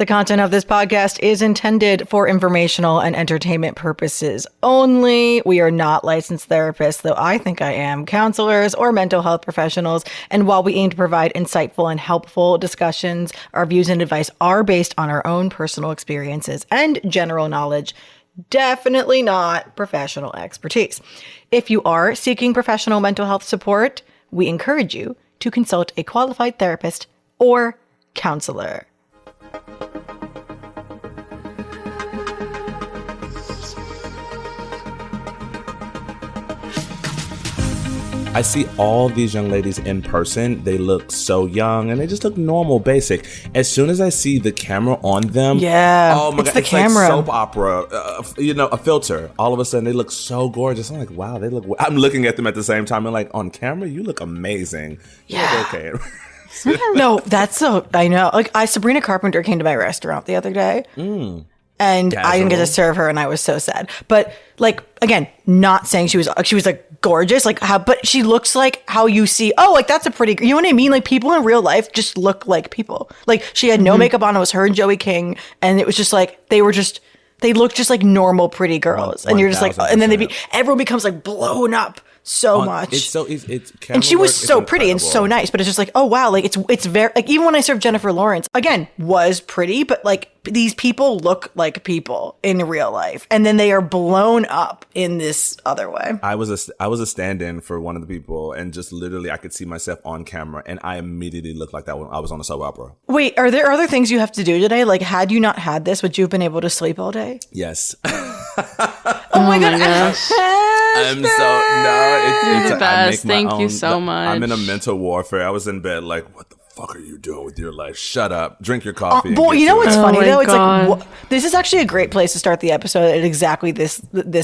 The content of this podcast is intended for informational and entertainment purposes only. We are not licensed therapists, though I think I am, counselors, or mental health professionals. And while we aim to provide insightful and helpful discussions, our views and advice are based on our own personal experiences and general knowledge, definitely not professional expertise. If you are seeking professional mental health support, we encourage you to consult a qualified therapist or counselor. I see all these young ladies in person. They look so young and they just look normal, basic. As soon as I see the camera on them, oh my God, it's camera. Like soap opera, a filter. All of a sudden, they look so gorgeous. I'm like, wow, they look. I'm looking at them at the same time and like, on camera, you look amazing. Yeah. Okay. No, that's so. I know. Like, Sabrina Carpenter came to my restaurant the other day. And I didn't get to serve her, and I was so sad. But like, again, not saying she was like gorgeous, like how, but she looks like how you see. Oh, like that's a pretty. You know what I mean? Like people in real life just look like people. Like she had no makeup on. It was her and Joey King, and it was just like they looked just like normal pretty girls, and you're just like, and then everyone becomes like blown up so much. It's and she was so pretty and so nice, but it's just like, oh wow, like it's very like, even when I served Jennifer Lawrence, again, was pretty, but like these people look like people in real life, and then they are blown up in this other way. I was a stand-in for one of the people, and just literally I could see myself on camera, and I immediately looked like that when I was on a soap opera. Wait, are there other things you have to do today? Like, had you not had this, would you have been able to sleep all day? Yes. Oh my gosh. I'm so You're the best. Thank you so much. I'm in a mental warfare. I was in bed like, what the fuck are you doing with your life? Shut up. Drink your coffee. Boy, you know what's funny though? It's God. like this is actually a great place to start the episode at exactly this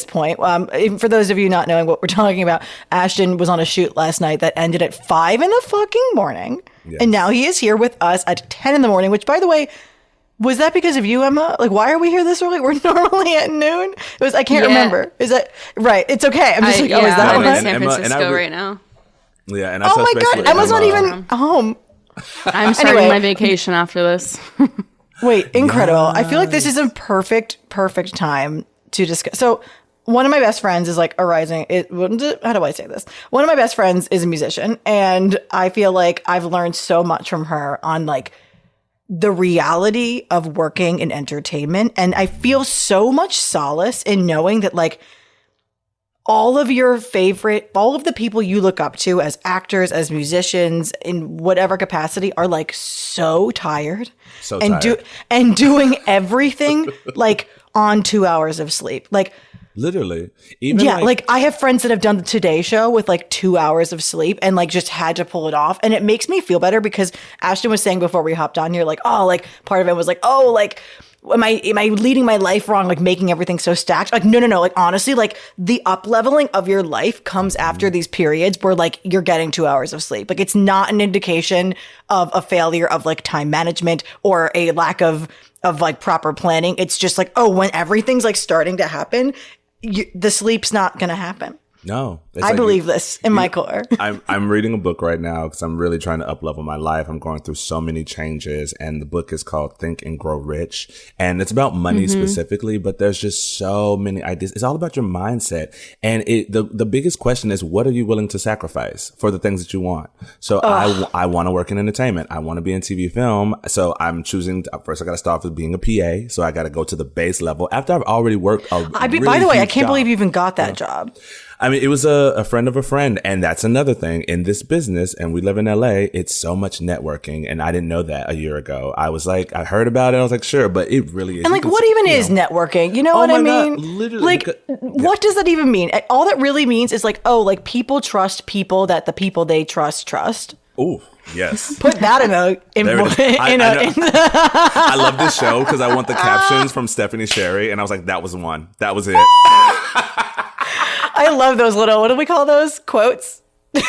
point. For those of you not knowing what we're talking about, Ashton was on a shoot last night that ended at 5 in the fucking morning, and now he is here with us at 10 in the morning. Which, by the way, was that because of you, Emma? Like, why are we here this early? We're normally at noon. It was. I can't remember. Is that right? It's okay. I'm just like, oh, is that I'm why? in San Francisco right now. Yeah, and oh my God, Emma's not even home. I'm starting my vacation after this. Wait, incredible. I feel like this is a perfect time to discuss. So one of my best friends is like a rising, how do I say this? One of my best friends is a musician, and I feel like I've learned so much from her on like the reality of working in entertainment. And I feel so much solace in knowing that like all of the people you look up to as actors, as musicians, in whatever capacity, are like so tired, and doing everything like on 2 hours of sleep. Like literally. Like I have friends that have done the Today Show with like 2 hours of sleep and like just had to pull it off. And it makes me feel better because Ashton was saying before we hopped on here, like, oh, like part of it was like, oh, like, am I leading my life wrong? Like making everything so stacked? Like, no. Like, honestly, like the up leveling of your life comes after these periods where like you're getting 2 hours of sleep. Like it's not an indication of a failure of like time management or a lack of like proper planning. It's just like, oh, when everything's like starting to happen, the sleep's not going to happen. No. I believe this in my core. I'm reading a book right now because I'm really trying to up-level my life. I'm going through so many changes, and the book is called Think and Grow Rich. And it's about money specifically, but there's just so many ideas. It's all about your mindset. And the biggest question is, what are you willing to sacrifice for the things that you want? So I want to work in entertainment. I want to be in TV film. So I'm choosing, first I got to start with being a PA. So I got to go to the base level after I've already worked by the way, I can't believe you even got that job. I mean, it was a friend of a friend, and that's another thing in this business, and we live in LA, it's so much networking, and I didn't know that a year ago. I was like, I heard about it, I was like, sure, but it really is. And like, what even is networking? You know what I mean? God, literally. Like, what does that even mean? All that really means is like, oh, like people trust people that the people they trust. Oh, yes. Put that I love this show because I want the captions from Stephanie Sherry, and I was like, that was one. That was it. I love those little, what do we call those? Quotes? I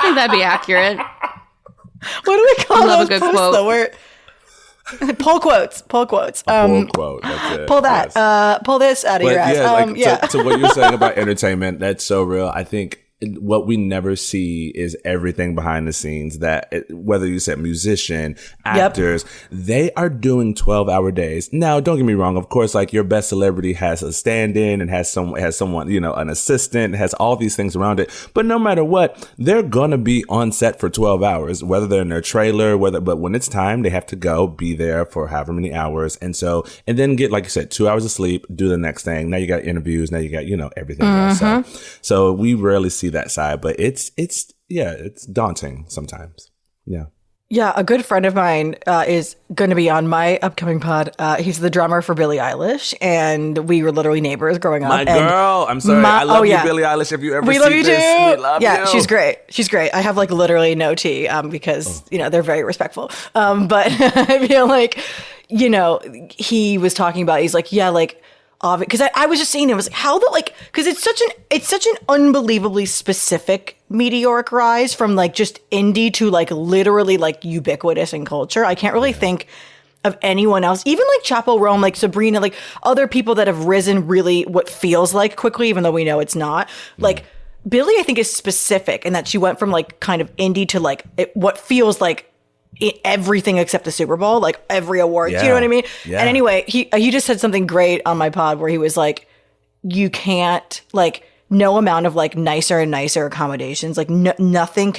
think that'd be accurate. What do we call those? A good quote. Pull quotes. Pull quote. That's it. Pull that. Yes. Pull this out of your ass. To what you're saying about entertainment, that's so real. I think what we never see is everything behind the scenes that whether you said musician, actors, they are doing 12-hour days. Now, don't get me wrong. Of course, like your best celebrity has a stand-in and has someone, you know, an assistant, has all these things around it. But no matter what, they're going to be on set for 12 hours, whether they're in their trailer, but when it's time, they have to go be there for however many hours. And then get, like you said, 2 hours of sleep, do the next thing. Now you got interviews. Now you got, you know, everything else. So we rarely see that side, but it's daunting sometimes. Yeah, a good friend of mine is going to be on my upcoming pod. He's the drummer for Billie Eilish, and we were literally neighbors growing up. My girl, I'm sorry, I love you, Billie Eilish. If you ever we see love you this, too. We love you. She's great. She's great. I have like literally no tea because you know they're very respectful. But I feel like, you know, he was talking about. He's like, yeah, like. Because I was just saying, it was like, how the, like, because it's such an unbelievably specific meteoric rise from like just indie to like literally like ubiquitous in culture. I can't really think of anyone else, even like Chappell Roan, like Sabrina, like other people that have risen really what feels like quickly, even though we know it's not. Like Billie, I think, is specific in that she went from like kind of indie to like what feels like everything except the Super Bowl, like every award. Do you know what I mean? Yeah. And anyway, he just said something great on my pod where he was like, you can't, like, no amount of like nicer and nicer accommodations, like nothing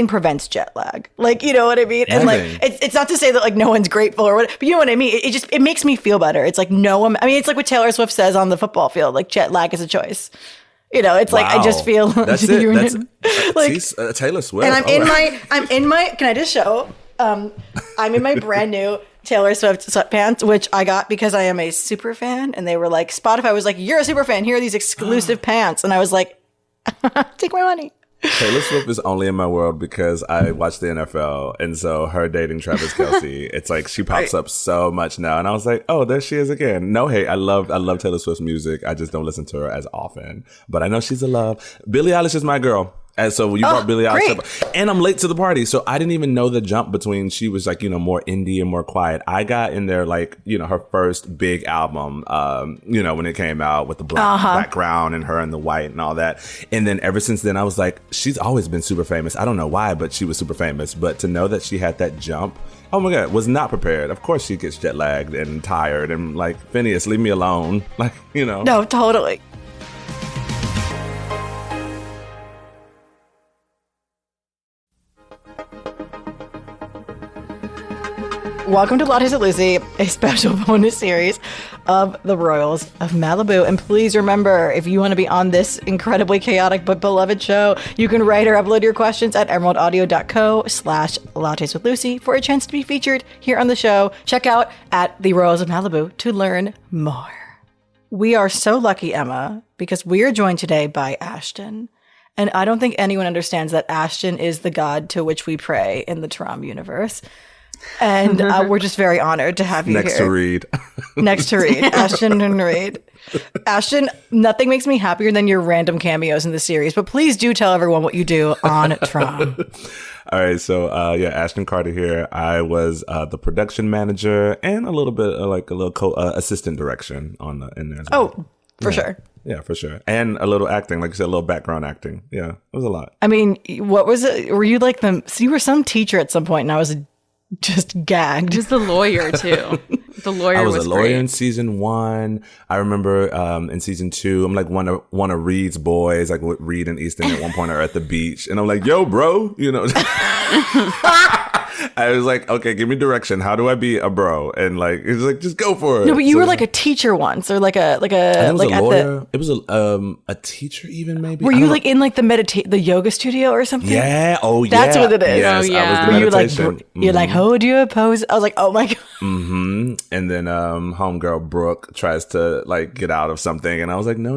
prevents jet lag. Like, you know what I mean? And like, it's not to say that like no one's grateful or what, but you know what I mean? It makes me feel better. It's like I mean, it's like what Taylor Swift says on the football field, like jet lag is a choice. You know, it's like, I just feel that's it. That's like Taylor Swift. And I'm in my, can I just show? I'm in my brand new Taylor Swift sweatpants, which I got because I am a super fan. And they were like, Spotify was like, you're a super fan. Here are these exclusive pants. And I was like, take my money. Taylor Swift is only in my world because I watch the NFL, and so her dating Travis Kelce, it's like she pops up so much now, and I was like, oh, there she is again. No hate, I love Taylor Swift's music. I just don't listen to her as often, but I know she's a love. Billie Eilish is my girl. And so when you brought Billie Eilish up, and I'm late to the party, so I didn't even know the jump between she was like, you know, more indie and more quiet. I got in there like, you know, her first big album, you know, when it came out with the black background and her in the white and all that. And then ever since then, I was like, she's always been super famous. I don't know why, but she was super famous. But to know that she had that jump, oh my God, was not prepared. Of course she gets jet lagged and tired and like, Phineas, leave me alone. Like, you know. No, totally. Welcome to Lattes at Lucy, a special bonus series of the Royals of Malibu. And please remember, if you want to be on this incredibly chaotic but beloved show, you can write or upload your questions at emeraldaudio.co/latteswithlucy for a chance to be featured here on the show. Check out at the Royals of Malibu to learn more. We are so lucky, Emma, because we are joined today by Ashton. And I don't think anyone understands that Ashton is the god to which we pray in the Trom universe. And we're just very honored to have you Next here. to Reed. Next to Reed. Ashton and Reed. Ashton, nothing makes me happier than your random cameos in the series, but please do tell everyone what you do on Tron. All right, so Ashton Carter here. I was the production manager and a little bit like a little assistant direction in there as well. Oh, for sure. Yeah, for sure. And a little acting, like you said, a little background acting. Yeah, it was a lot. I mean, what was it? Were you like you were some teacher at some point and I was just gagged. Just the lawyer too. The lawyer. I was a lawyer great. in season 1. I remember in season 2, I'm like one of Reed's boys, like with Reed and Easton at one point are at the beach, and I'm like, "Yo, bro," you know. I was like, "Okay, give me direction. How do I be a bro?" And like, it was like, "Just go for it." No, but you were like a teacher once, or like a I think it was a lawyer. It was a teacher, even maybe. Were you like in like the yoga studio or something? Yeah. Oh, That's what it is. Yes, Oh, yeah. I was the Were you meditation. like you're like hold your pose? I was like, oh my God. And then homegirl Brooke tries to like get out of something, and I was like, no,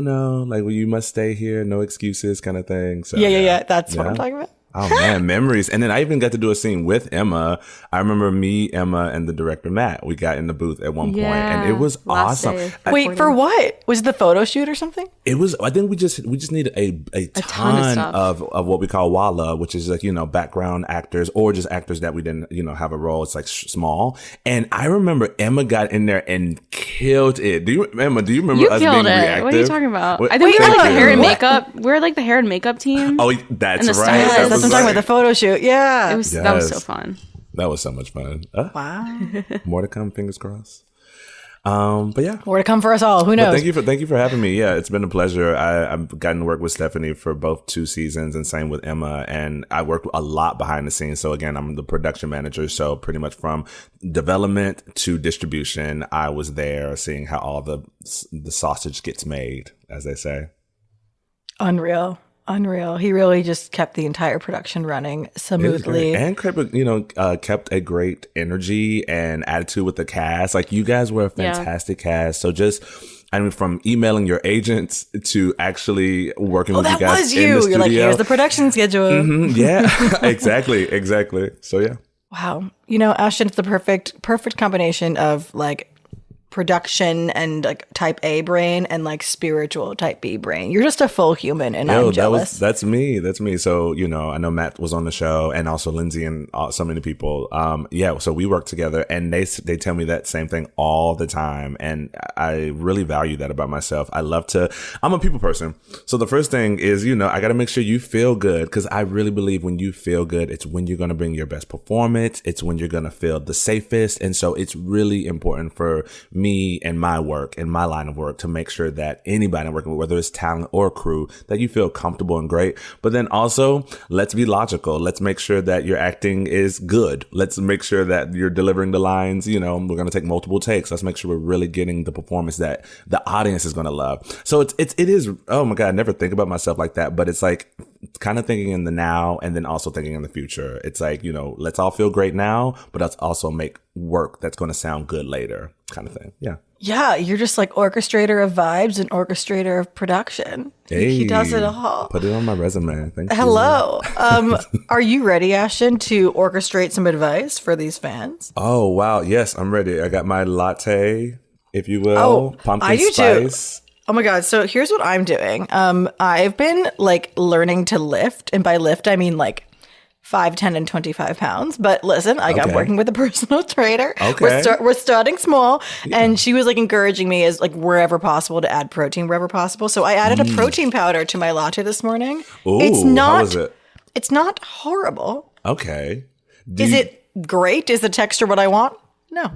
like, well, you must stay here, no excuses, kind of thing. So Yeah. That's what I'm talking about. Oh man, memories. And then I even got to do a scene with Emma. I remember me, Emma, and the director Matt. We got in the booth at one point, and it was awesome. Wait, for what? Was it the photo shoot or something? It was. I think we just needed a ton of what we call walla, which is like, you know, background actors or just actors that we didn't, you know, have a role. It's like small. And I remember Emma got in there and killed it. Emma, do you remember You us being killed it. reactive? What are you talking about? What- I think we were like the Wait, hair and what? makeup. We were like the hair and makeup team. Oh, that's And the right. stylist. Yes, That that's what was I'm talking about. The right. photo shoot. Yeah. That was so Yes. fun. That was so much fun. Wow. More to come, fingers crossed. But yeah. More to come for us all. Who knows? But thank you for having me. Yeah, it's been a pleasure. I've gotten to work with Stephanie for both 2 seasons and same with Emma. And I worked a lot behind the scenes. So again, I'm the production manager. So pretty much from development to distribution, I was there seeing how all the sausage gets made, as they say. Unreal. He really just kept the entire production running It was smoothly. great. And kept a great energy and attitude with the cast. Like, you guys were a fantastic cast. So from emailing your agents to actually working with you That guys was in you. the studio. You're like, here's the production schedule. Yeah, exactly. So yeah. Wow. Ashton, it's the perfect combination of like production and like type A brain and like spiritual type B brain. You're just a full human, and I'm jealous. That's me. So, I know Matt was on the show, and also Lindsay and so many people. So we work together, and they tell me that same thing all the time. And I really value that about myself. I'm a people person. So the first thing is, I got to make sure you feel good, because I really believe when you feel good, it's when you're going to bring your best performance. It's when you're going to feel the safest. And so it's really important for me and my work and my line of work to make sure that anybody I'm working with, whether it's talent or crew, that you feel comfortable and great. But then also, let's be logical. Let's make sure that your acting is good. Let's make sure that you're delivering the lines. We're going to take multiple takes. Let's make sure we're really getting the performance that the audience is going to love. So it is, oh my God, I never think about myself like that, but it's like kind of thinking in the now and then also thinking in the future. It's like, let's all feel great now, but let's also make work that's going to sound good later, kind of thing. Yeah. Yeah, you're just like orchestrator of vibes and orchestrator of production. He does it all. Put it on my resume. Thank you. Hello. Are you ready, Ashton, to orchestrate some advice for these fans? Oh, wow. Yes, I'm ready. I got my latte, if you will. Pumpkin I do spice. too. Oh my God. So here's what I'm doing. I've been like learning to lift. And by lift, I mean like 5, 10, and 25 pounds. But listen, I'm working with a personal trainer. Okay. We're starting small. Yeah. And she was like encouraging me as like wherever possible to add protein wherever possible. So I added a protein powder to my latte this morning. Ooh, how is it? It's not horrible. Okay. Is it great? Is the texture what I want? No.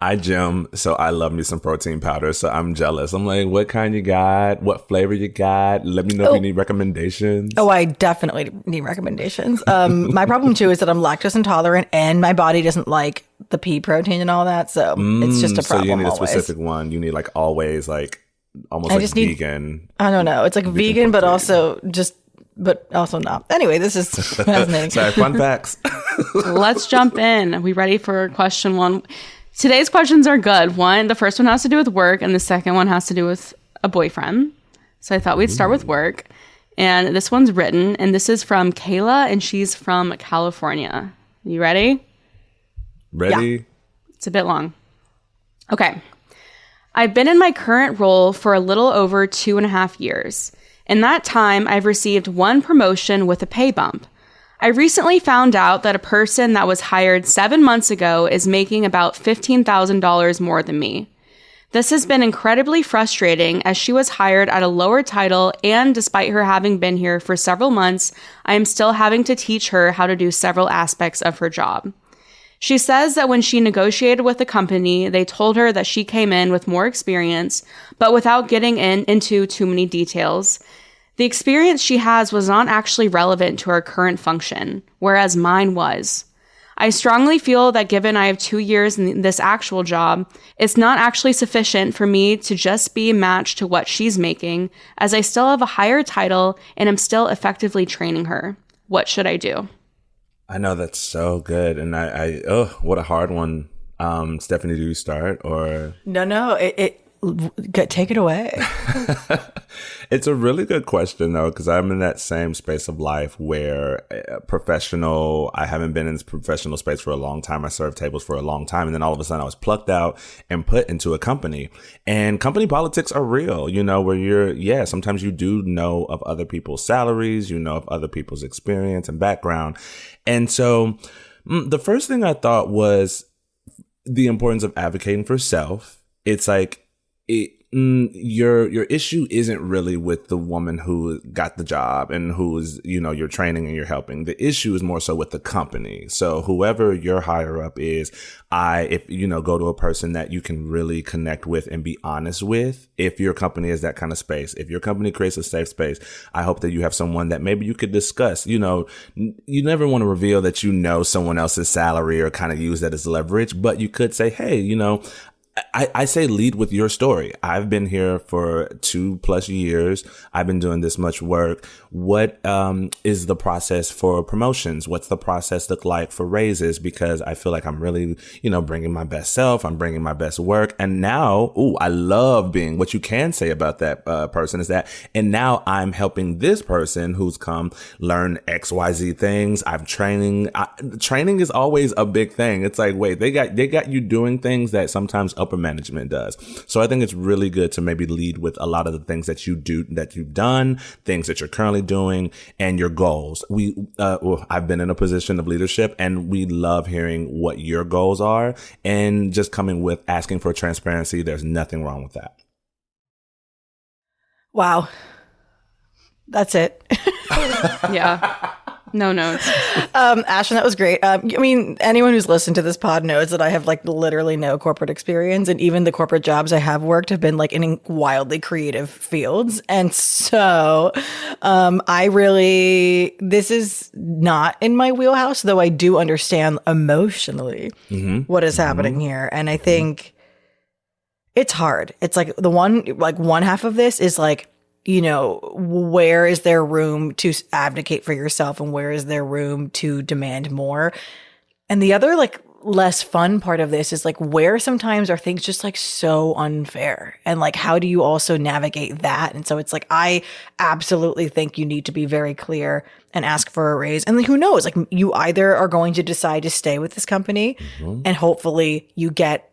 I gym, so I love me some protein powder, so I'm jealous. I'm like, what kind you got? What flavor you got? Let me know if you need recommendations. Oh, I definitely need recommendations. My problem too is that I'm lactose intolerant and my body doesn't like the pea protein and all that, so it's just a problem. So you need always. a specific one. You need like always like almost like vegan. I don't know. It's like vegan but also not. Anyway, this is fascinating. Sorry, fun facts. Let's jump in. Are we ready for question 1? Today's questions are good. The first one has to do with work, and the second one has to do with a boyfriend. So I thought we'd start with work. And this one's written, and this is from Kayla, and she's from California. You ready? Ready? Yeah. It's a bit long. Okay. I've been in my current role for a little over 2.5 years. In that time, I've received 1 promotion with a pay bump. I recently found out that a person that was hired 7 months ago is making about $15,000 more than me. This has been incredibly frustrating as she was hired at a lower title, and despite her having been here for several months, I am still having to teach her how to do several aspects of her job. She says that when she negotiated with the company, they told her that she came in with more experience, but without getting into too many details. The experience she has was not actually relevant to her current function, whereas mine was. I strongly feel that given I have 2 years in this actual job, it's not actually sufficient for me to just be matched to what she's making, as I still have a higher title and am still effectively training her. What should I do? I know, that's so good. And what a hard one. Stephanie, do you start or? No, take it away. It's a really good question, though, because I'm in that same space of life where I haven't been in this professional space for a long time. I served tables for a long time. And then all of a sudden I was plucked out and put into a company. And company politics are real, where sometimes you do know of other people's salaries, of other people's experience and background. And so the first thing I thought was the importance of advocating for self it's like your issue isn't really with the woman who got the job and who's, you're training and you're helping. The issue is more so with the company. So whoever your higher up is, if go to a person that you can really connect with and be honest with. If your company is that kind of space, if your company creates a safe space, I hope that you have someone that maybe you could discuss. You never want to reveal that someone else's salary or kind of use that as leverage, but you could say, hey, I say lead with your story. I've been here for 2+ years. I've been doing this much work. What is the process for promotions? What's the process look like for raises? Because I feel like I'm really, bringing my best self. I'm bringing my best work. And now, I love being, what you can say about that person is that, and now I'm helping this person who's come learn XYZ things. I'm training. Training is always a big thing. It's like, wait, they got you doing things that sometimes upper management does. So I think it's really good to maybe lead with a lot of the things that you do, that you've done, things that you're currently doing, and your goals. I've been in a position of leadership, and we love hearing what your goals are, and just coming with asking for transparency. There's nothing wrong with that. Wow. That's it. Yeah. No notes. Ashton, that was great. Anyone who's listened to this pod knows that I have literally no corporate experience, and even the corporate jobs I have worked have been in wildly creative fields. And so, this is not in my wheelhouse, though I do understand emotionally what is happening here. And I think it's hard. It's one half of this is where is there room to advocate for yourself and where is there room to demand more? And the other less fun part of this is where sometimes are things just so unfair, and how do you also navigate that? And so it's I absolutely think you need to be very clear and ask for a raise. And who knows, you either are going to decide to stay with this company and hopefully you get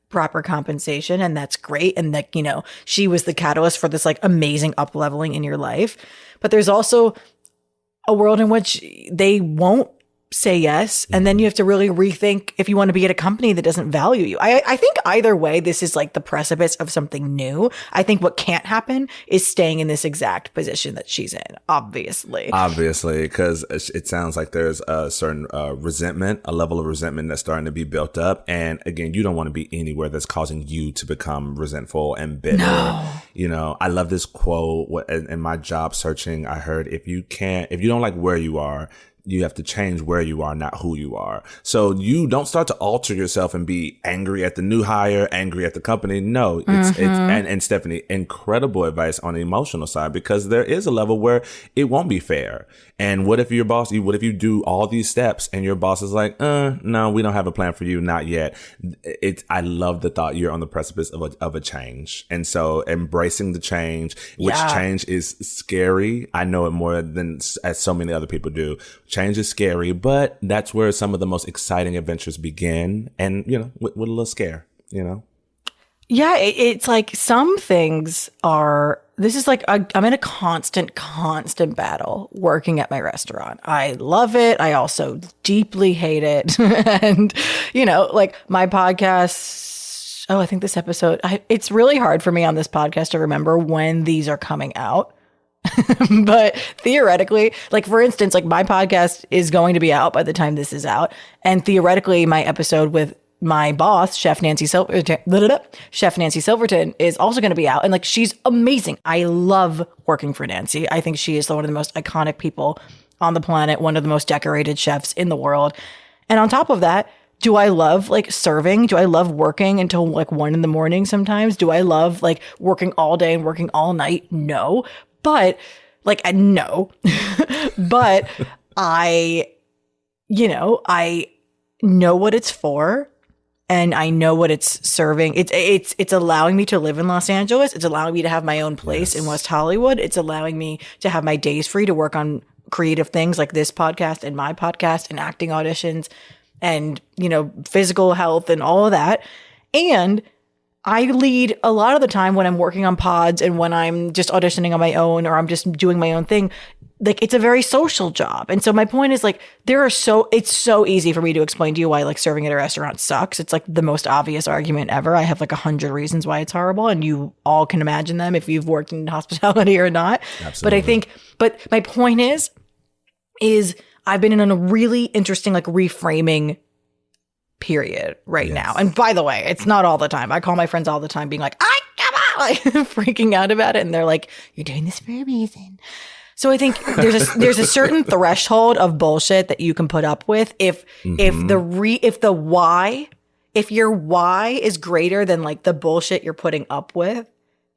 proper compensation, and that's great, and she was the catalyst for this amazing up leveling in your life. But there's also a world in which they won't say yes, and then you have to really rethink if you want to be at a company that doesn't value you. I think either way, this is the precipice of something new. I think what can't happen is staying in this exact position that she's in, obviously, because it sounds like there's a certain resentment, a level of resentment that's starting to be built up. And again, you don't want to be anywhere that's causing you to become resentful and bitter. No. I love this quote in my job searching. I heard, if you don't like where you are, you have to change where you are, not who you are. So you don't start to alter yourself and be angry at the new hire, angry at the company. No, and Stephanie, incredible advice on the emotional side, because there is a level where it won't be fair. And what if what if you do all these steps and your boss is like, no, we don't have a plan for you. Not yet. I love the thought you're on the precipice of a change. And so embracing the change, which change is scary. I know it more than as so many other people do. Change is scary, but that's where some of the most exciting adventures begin. And, with a little scare, Yeah, it's some things are, this is I'm in a constant battle working at my restaurant. I love it. I also deeply hate it. And, my podcast, I think this episode, it's really hard for me on this podcast to remember when these are coming out. But theoretically, for instance, my podcast is going to be out by the time this is out. And theoretically, my episode with my boss, Chef Nancy Silverton, is also going to be out. And she's amazing. I love working for Nancy. I think she is one of the most iconic people on the planet, one of the most decorated chefs in the world. And on top of that, do I love serving? Do I love working until 1 a.m. sometimes? Do I love working all day and working all night? No. But no, but I know what it's for, and I know what it's serving. It's allowing me to live in Los Angeles. It's allowing me to have my own place in West Hollywood. It's allowing me to have my days free to work on creative things like this podcast and my podcast and acting auditions and, physical health and all of that. And I lead a lot of the time when I'm working on pods and when I'm just auditioning on my own or I'm just doing my own thing. like it's a very social job. And so my point is like it's so easy for me to explain to you why like serving at a restaurant sucks. It's like the most obvious argument ever. I have like 100 reasons why it's horrible, and you all can imagine them if you've worked in hospitality or not. Absolutely. But my point is I've been in a really interesting like reframing period right now. And by the way, it's not all the time. I call my friends all the time being like, like freaking out about it, and they're like, you're doing this for a reason. So I think there's a certain threshold of bullshit that you can put up with if your why is greater than like the bullshit you're putting up with,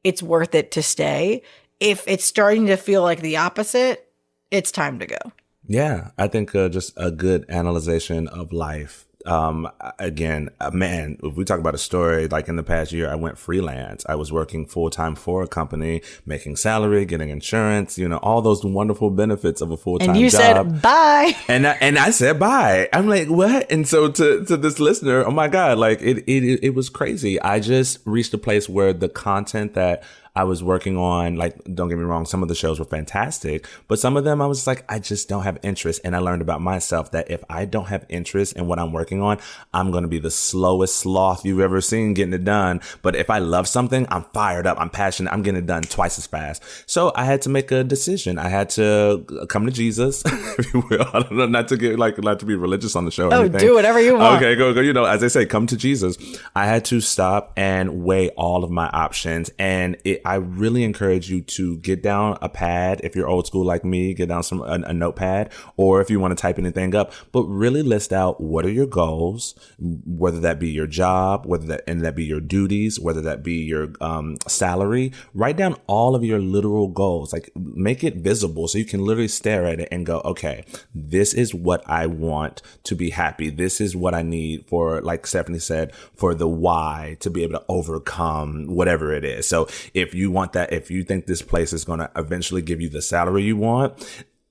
it's worth it to stay. If it's starting to feel like the opposite, it's time to go. Yeah, I think just a good analyzation of life. Again, man, if we talk about a story, like in the past year, I went freelance. I was working full time for a company, making salary, getting insurance, all those wonderful benefits of a full time job. And you said bye. And I said bye. I'm like, what? And so to this listener, oh my God, like it was crazy. I just reached a place where the content that I was working on, like, don't get me wrong, some of the shows were fantastic, but some of them I was like, I just don't have interest. And I learned about myself that if I don't have interest in what I'm working on, I'm going to be the slowest sloth you've ever seen getting it done. But if I love something, I'm fired up, I'm passionate, I'm getting it done twice as fast. So I had to make a decision. I had to come to Jesus, if you will. I don't know, not to be religious on the show or anything. Do whatever you want. Okay, go. As they say, come to Jesus. I had to stop and weigh all of my options. And I really encourage you to get down a pad. If you're old school like me, get down a notepad, or if you want to type anything up, but really list out what are your goals, whether that be your job, whether that be your duties, whether that be your salary. Write down all of your literal goals, like make it visible so you can literally stare at it and go, okay, this is what I want to be happy. This is what I need for, like Stephanie said, for the why to be able to overcome whatever it is. So if you want that, if you think this place is going to eventually give you the salary you want,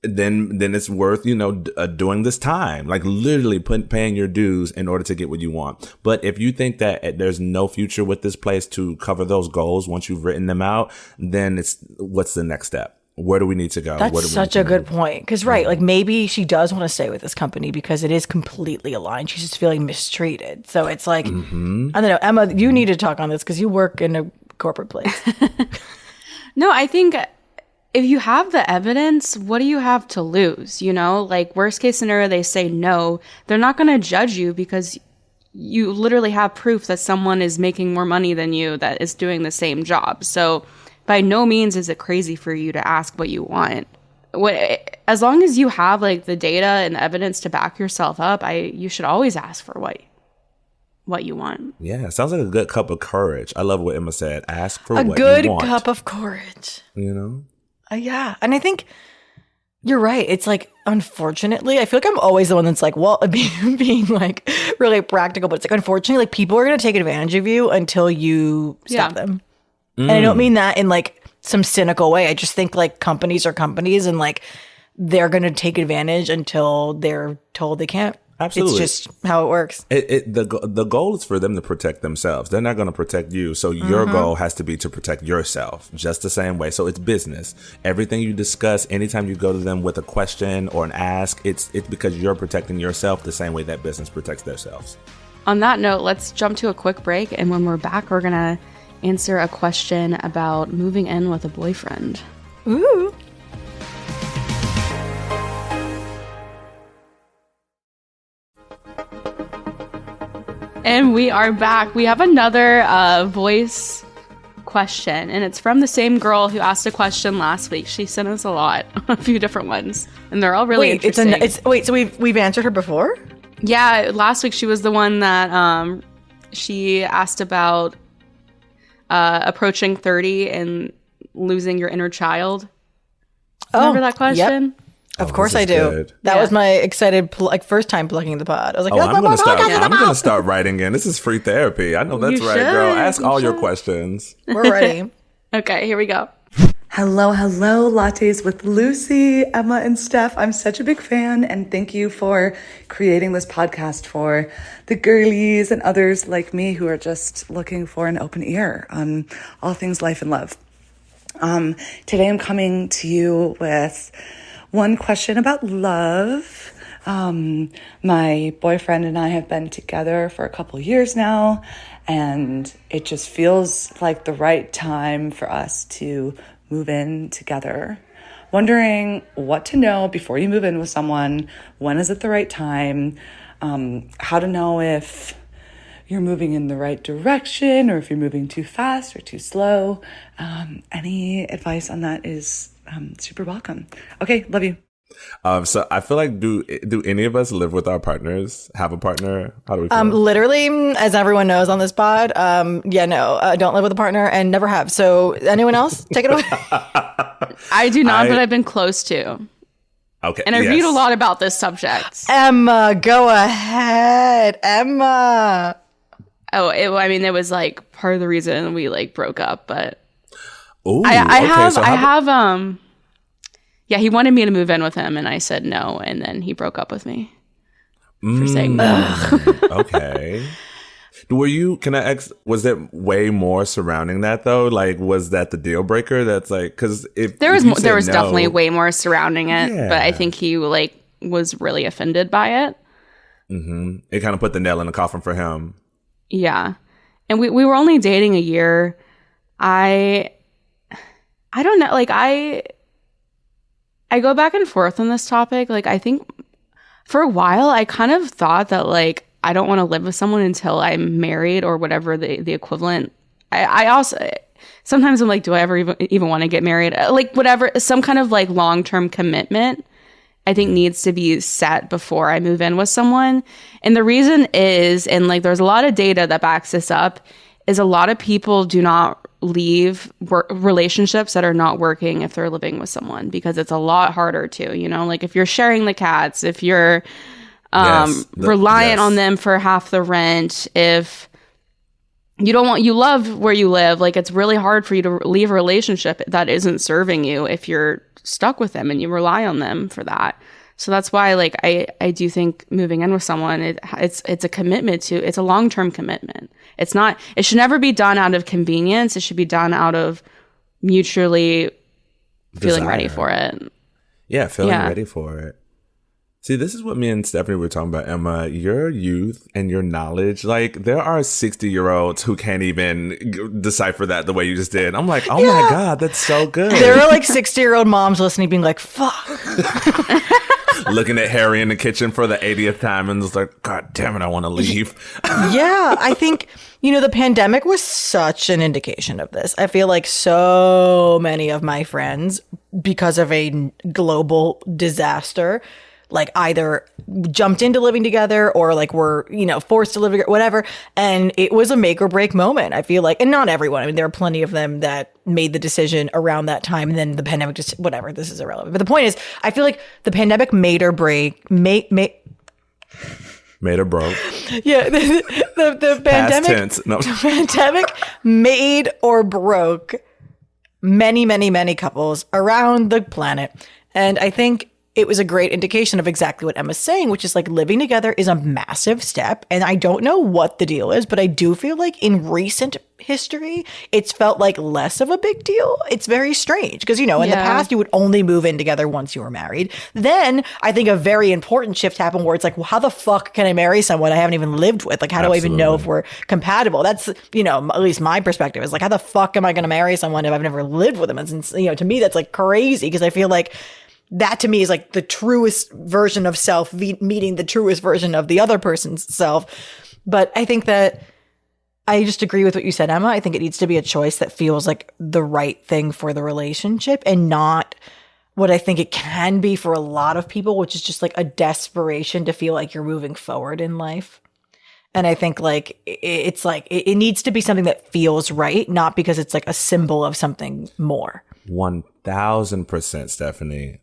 then it's worth, doing this time, like literally paying your dues in order to get what you want. But if you think that there's no future with this place to cover those goals once you've written them out, then what's the next step? Where do we need to go? That's such a good point. Because, right, like maybe she does want to stay with this company because it is completely aligned. She's just feeling mistreated. So it's like, I don't know, Emma, you need to talk on this because you work in a corporate place. No, I think if you have the evidence, what do you have to lose? Like worst case scenario, they say no. They're not going to judge you because you literally have proof that someone is making more money than you that is doing the same job. So by no means is it crazy for you to ask what you want. As long as you have like the data and the evidence to back yourself up, you should always ask for what you want. Yeah, sounds like a good cup of courage. I love what Emma said. Ask for what you want. A good cup of courage. Yeah. And I think you're right. It's like, unfortunately, I feel like I'm always the one that's like, well, being like really practical, but it's like, unfortunately, like people are going to take advantage of you until you stop them. And I don't mean that in like some cynical way. I just think like companies are companies and like they're going to take advantage until they're told they can't. Absolutely. It's just how it works. The goal is for them to protect themselves. They're not going to protect you. So your goal has to be to protect yourself just the same way. So it's business. Everything you discuss, anytime you go to them with a question or an ask, it's because you're protecting yourself the same way that business protects themselves. On that note, let's jump to a quick break. And when we're back, we're going to answer a question about moving in with a boyfriend. Ooh. And we are back. We have another voice question, and it's from the same girl who asked a question last week. She sent us a few different ones, and they're all really interesting. So we've answered her before? Yeah, last week she was the one that she asked about approaching 30 and losing your inner child. Remember that question? Yep. Of course I do. Good. That was my excited, first time plugging the pod. I was like, I'm going to start writing in. This is free therapy. I know that's right, girl. Ask all your questions. We're ready. Okay, here we go. Hello, Lattes with Lucy, Emma, and Steph. I'm such a big fan, and thank you for creating this podcast for the girlies and others like me who are just looking for an open ear on all things life and love. Today I'm coming to you with one question about love. My boyfriend and I have been together for a couple years now, and it just feels like the right time for us to move in together. Wondering what to know before you move in with someone. When is it the right time? How to know if you're moving in the right direction or if you're moving too fast or too slow. Any advice on that is super welcome. Okay, love you. So I feel like do any of us live with our partners? Have a partner? How do we feel? Literally, as everyone knows on this pod, don't live with a partner and never have. So anyone else, take it away. I do not, but I've been close to. Okay. And I read a lot about this subject. Emma, go ahead. Emma. Oh, it was like part of the reason we like broke up, but Ooh, yeah, he wanted me to move in with him, and I said no, and then he broke up with me for saying no. Okay. Was there way more surrounding that though? Like, was that the deal breaker? That's like, because if there was no, definitely way more surrounding it, but I think he like was really offended by it. Mm-hmm. It kind of put the nail in the coffin for him. Yeah, and we were only dating a year. I don't know, like I go back and forth on this topic. Like, I think for a while, I kind of thought that, like, I don't want to live with someone until I'm married or whatever the equivalent. I also, sometimes I'm like, do I ever even want to get married? Like, whatever, some kind of, like, long-term commitment, I think needs to be set before I move in with someone. And the reason is, and, like, there's a lot of data that backs this up, is a lot of people do not leave relationships that are not working if they're living with someone, because it's a lot harder to, like if you're sharing the cats, if you're reliant on them for half the rent, if you love where you live, like it's really hard for you to leave a relationship that isn't serving you if you're stuck with them and you rely on them for that. So that's why, like, I do think moving in with someone, it's a commitment it's a long-term commitment. It should never be done out of convenience. It should be done out of mutually feeling ready for it. Yeah, feeling ready for it. See, this is what me and Stephanie were talking about, Emma. Your youth and your knowledge, like, there are 60-year-olds who can't even decipher that the way you just did. I'm like, oh my God, that's so good. There are like 60-year-old moms listening being like, fuck. Looking at Harry in the kitchen for the 80th time and just like, God damn it, I want to leave. Yeah, I think, the pandemic was such an indication of this. I feel like so many of my friends, because of a global disaster, like either jumped into living together or like were, forced to live together, whatever. And it was a make or break moment, I feel like. And not everyone. I mean, there are plenty of them that made the decision around that time. And then the pandemic just, whatever, this is irrelevant. But the point is, I feel like the pandemic made or broke. Yeah, the pandemic. Past tense. No. The pandemic made or broke many, many, many couples around the planet. And I think it was a great indication of exactly what Emma's saying, which is like living together is a massive step. And I don't know what the deal is, but I do feel like in recent history, it's felt like less of a big deal. It's very strange because, in the past, you would only move in together once you were married. Then I think a very important shift happened where it's like, well, how the fuck can I marry someone I haven't even lived with? Like, how do I even know if we're compatible? That's, at least my perspective is like, how the fuck am I going to marry someone if I've never lived with them? And, to me, that's like crazy because I feel like that to me is like the truest version of self meeting the truest version of the other person's self. But I think that I just agree with what you said, Emma. I think it needs to be a choice that feels like the right thing for the relationship and not what I think it can be for a lot of people, which is just like a desperation to feel like you're moving forward in life. And I think like it's like it needs to be something that feels right, not because it's like a symbol of something more. 1000%, Stephanie.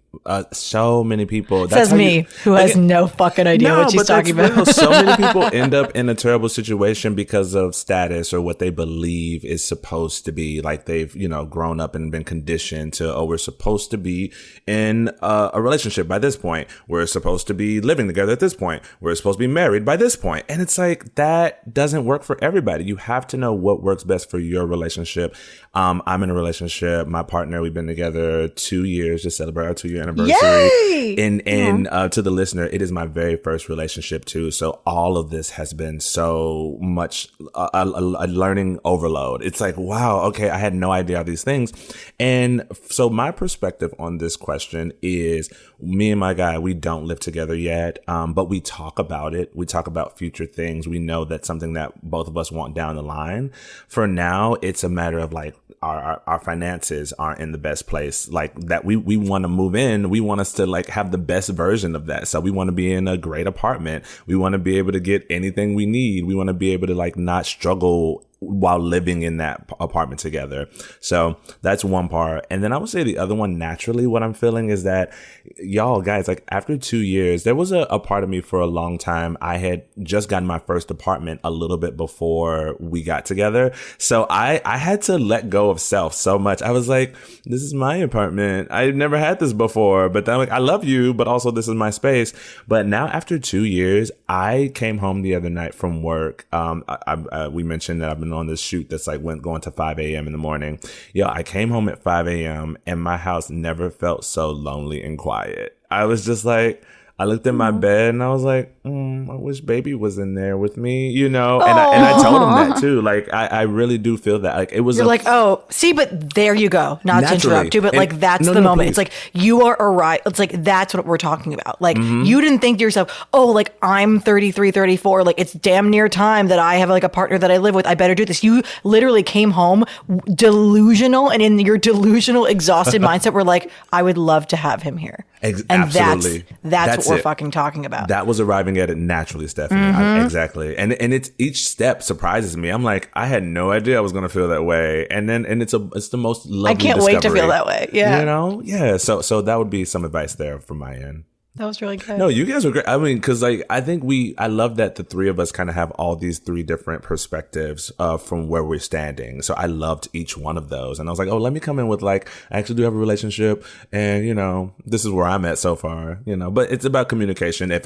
So many people. Says me, who has no fucking idea what she's talking about. So many people end up in a terrible situation because of status or what they believe is supposed to be. Like they've, grown up and been conditioned to, we're supposed to be in a relationship by this point. We're supposed to be living together at this point. We're supposed to be married by this point. And it's like, that doesn't work for everybody. You have to know what works best for your relationship. I'm in a relationship. My partner, we've been together together 2 years to celebrate our 2-year anniversary. Yay! And to the listener, it is my very first relationship too. So all of this has been so much a learning overload. It's like, wow, okay, I had no idea all these things. And so my perspective on this question is, me and my guy, we don't live together yet, but we talk about it. We talk about future things. We know that's something that both of us want down the line. For now, it's a matter of like our finances aren't in the best place. Like that we want to move in. We want us to like have the best version of that. So we want to be in a great apartment. We want to be able to get anything we need. We want to be able to like not struggle while living in that apartment together. So that's one part. And then I would say the other one, naturally, what I'm feeling is that y'all guys, like after 2 years, there was a part of me for a long time. I had just gotten my first apartment a little bit before we got together. So I had to let go of self so much. I was like, this is my apartment. I've never had this before, but then I'm like, I love you, but also this is my space. But now after 2 years, I came home the other night from work. We mentioned that I've been on this shoot that's like going to 5 a.m. in the morning. Yo, I came home at 5 a.m. and my house never felt so lonely and quiet. I was just like, I looked at my bed and I was like, I wish baby was in there with me, you know? And I told him that too. Like, I really do feel that. Like, it was like, oh, see, but there you go. Not to interrupt you, but like, that's the moment. Please. It's like, you are arrived. It's like, that's what we're talking about. Like, you didn't think to yourself, oh, like, I'm 33, 34. Like, it's damn near time that I have like a partner that I live with. I better do this. You literally came home delusional, and in your delusional, exhausted mindset, we're like, I would love to have him here. And absolutely. That's what we're fucking talking about. That was arriving at it naturally, Stephanie. Exactly. And it's each step surprises me. I'm like, I had no idea I was going to feel that way. And it's the most lovely I can't discovery. wait to feel that way. Yeah. You know? Yeah. So that would be some advice there from my end. That was really good. No, you guys were great. I mean, because like I think I love that the three of us kind of have all these three different perspectives from where we're standing. So I loved each one of those, and I was like, oh, let me come in with like, I actually do have a relationship, and you know, this is where I'm at so far. You know, but it's about communication. If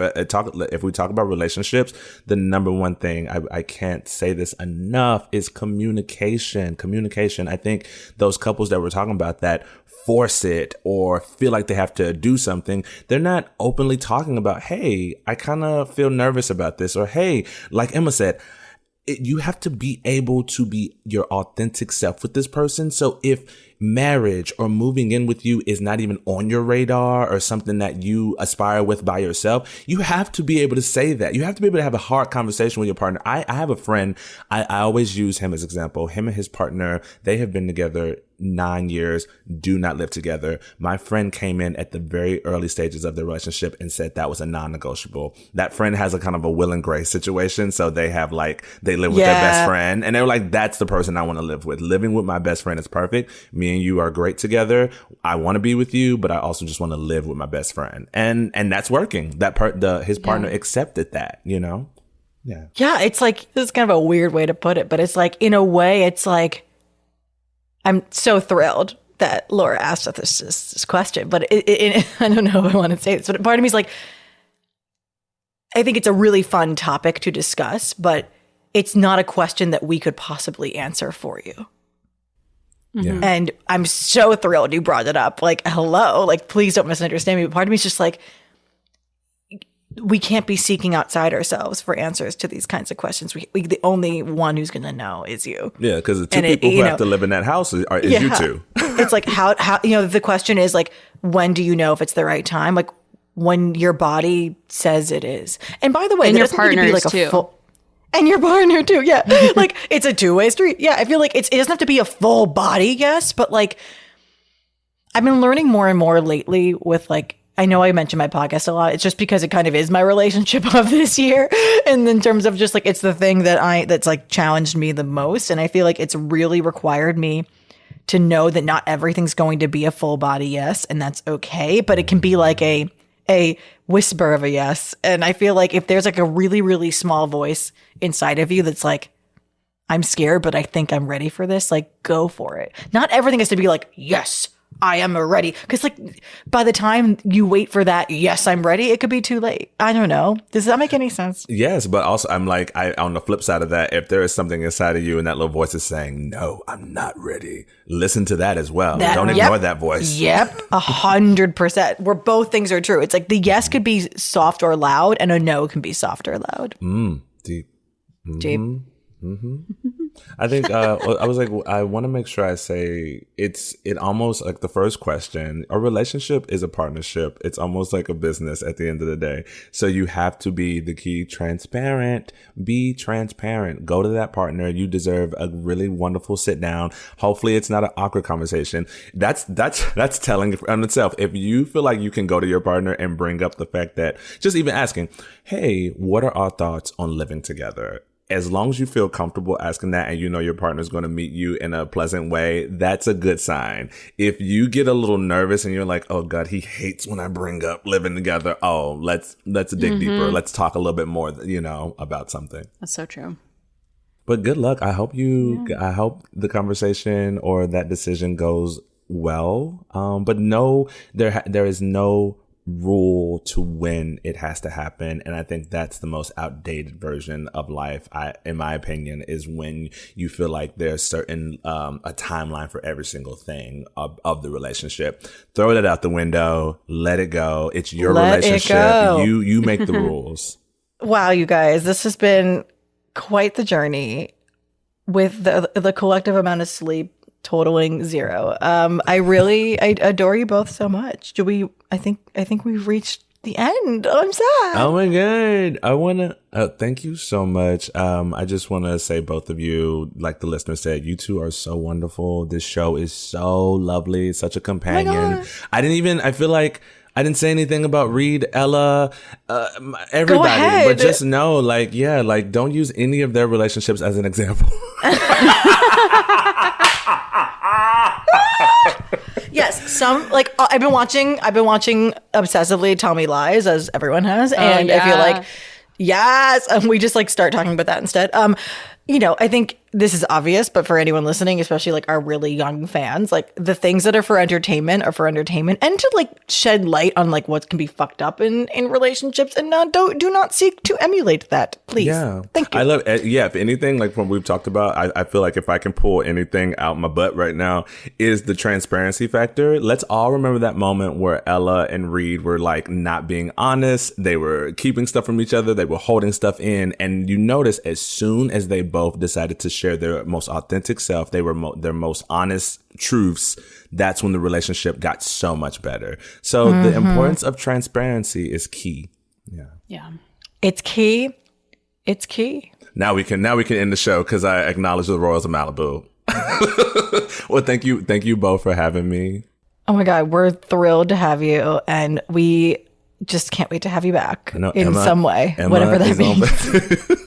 we talk about relationships, the number one thing I can't say this enough is communication. Communication. I think those couples that we're talking about that force it or feel like they have to do something, they're not openly talking about, hey, I kind of feel nervous about this, or hey, like Emma said, you have to be able to be your authentic self with this person. So if marriage or moving in with you is not even on your radar or something that you aspire with by yourself, you have to be able to say that. You have to be able to have a hard conversation with your partner. I have a friend, I always use him as example. Him and his partner, they have been together 9 years, do not live together. My friend came in at the very early stages of their relationship and said that was a non-negotiable. That friend has a kind of a Will and Grace situation. So they have like, they live with their best friend, and they were like, that's the person I want to live with. Living with my best friend is perfect. Me and you are great together. I want to be with you, but I also just want to live with my best friend. And that's working. His partner accepted that, you know? Yeah. Yeah. It's like, this is kind of a weird way to put it, but it's like, in a way, it's like, I'm so thrilled that Laura asked us this question, but I don't know if I want to say this, but part of me is like, I think it's a really fun topic to discuss, but it's not a question that we could possibly answer for you. Yeah. And I'm so thrilled you brought it up. Like, hello, like, please don't misunderstand me. But part of me is just like, we can't be seeking outside ourselves for answers to these kinds of questions. The only one who's going to know is you. Yeah, because the two people who have to live in that house is you two. It's like, how, the question is like, when do you know if it's the right time? Like, when your body says it is. And by the way, and your partner too. And your partner too, yeah. Like, it's a two-way street. Yeah, I feel like it doesn't have to be a full body yes, but like, I've been learning more and more lately with like, I know I mention my podcast a lot. It's just because it kind of is my relationship of this year. And in terms of just like, it's the thing that's like challenged me the most. And I feel like it's really required me to know that not everything's going to be a full body yes, and that's okay. But it can be like a whisper of a yes. And I feel like if there's like a really, really small voice inside of you that's like, I'm scared, but I think I'm ready for this, like, go for it. Not everything has to be like, yes, I am ready. Because like by the time you wait for that, yes, I'm ready, it could be too late. I don't know. Does that make any sense? Yes, but also I'm like, on the flip side of that, if there is something inside of you and that little voice is saying, no, I'm not ready, listen to that as well. Don't ignore that voice. Yep, 100%. Where both things are true. It's like the yes could be soft or loud, and a no can be soft or loud. Deep. Deep. I think I was like, I want to make sure I say it almost like the first question. A relationship is a partnership. It's almost like a business at the end of the day. So you have to be the key transparent. Be transparent. Go to that partner. You deserve a really wonderful sit down. Hopefully it's not an awkward conversation. That's telling on itself. If you feel like you can go to your partner and bring up the fact that just even asking, hey, what are our thoughts on living together? As long as you feel comfortable asking that and you know your partner's going to meet you in a pleasant way, that's a good sign. If you get a little nervous and you're like, oh God, he hates when I bring up living together. Oh, let's dig deeper. Let's talk a little bit more, about something. That's so true. But good luck. I hope I hope the conversation or that decision goes well. But no, there is no rule to when it has to happen, and I think that's the most outdated version of life, in my opinion, is when you feel like there's certain a timeline for every single thing of the relationship. Throw that out the window. Let it go. It's your relationship. You make the rules. Wow, you guys, this has been quite the journey with the collective amount of sleep totaling 0. I adore you both so much. I think we've reached the end. Oh, I'm sad. Oh my God. I want to thank you so much. I just want to say, both of you, like the listener said, you two are so wonderful. This show is so lovely. Such a companion. I feel like I didn't say anything about Reed, Ella, everybody, but just know, don't use any of their relationships as an example. Yes, I've been watching obsessively Tell Me Lies, as everyone has, and I feel like yes, we just start talking about that instead. I think this is obvious, but for anyone listening, especially our really young fans, the things that are for entertainment are for entertainment, and to shed light on what can be fucked up in relationships, and do not seek to emulate that, please. Yeah, thank you. I love if anything, from what we've talked about, I feel like if I can pull anything out my butt right now is the transparency factor. Let's all remember that moment where Ella and Reed were not being honest. They were keeping stuff from each other. They were holding stuff in, and you notice as soon as they both decided to share their most authentic self, they were their most honest truths, that's when the relationship got so much better. So the importance of transparency is key. Yeah, it's key. Now we can end the show because I acknowledge the Royals of Malibu. Well, thank you both for having me. Oh my God, we're thrilled to have you, and we just can't wait to have you back some way, whatever that means.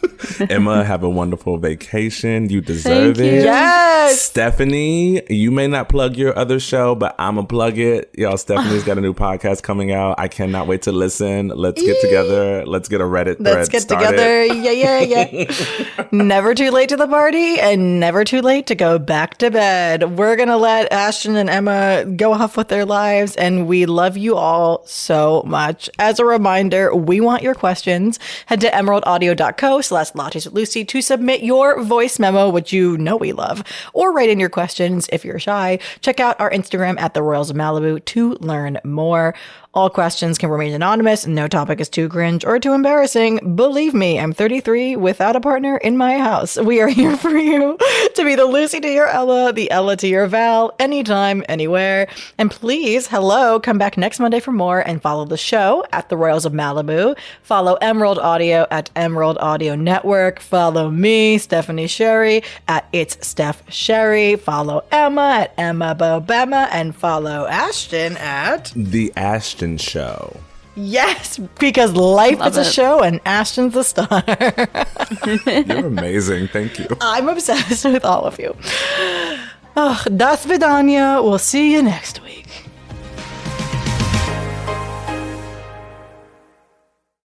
Emma, have a wonderful vacation. You deserve it. Yes. Stephanie, you may not plug your other show, but I'm going to plug it. Y'all, Stephanie's got a new podcast coming out. I cannot wait to listen. Let's get together. Let's get a Reddit thread Let's get started. together. Yeah. Never too late to the party and never too late to go back to bed. We're going to let Ashton and Emma go off with their lives, and we love you all so much. As a reminder, we want your questions. Head to emeraldaudio.co/Lattes with Lucy to submit your voice memo, which we love, or write in your questions if you're shy. Check out our Instagram at the Royals of Malibu to learn more. All questions can remain anonymous. No topic is too cringe or too embarrassing. Believe me, I'm 33 without a partner in my house. We are here for you to be the Lucy to your Ella, the Ella to your Val, anytime, anywhere. And please, come back next Monday for more, and follow the show at the Royals of Malibu. Follow Emerald Audio at Emerald Audio Network. Follow me, Stephanie Sherry, at It's Steph Sherry. Follow Emma at Emma Bobema, and follow Ashton at The Ashton Show. Yes, because life is a show and Ashton's the star. You're amazing. Thank you. I'm obsessed with all of you. Oh, das vidanya. We'll see you next week.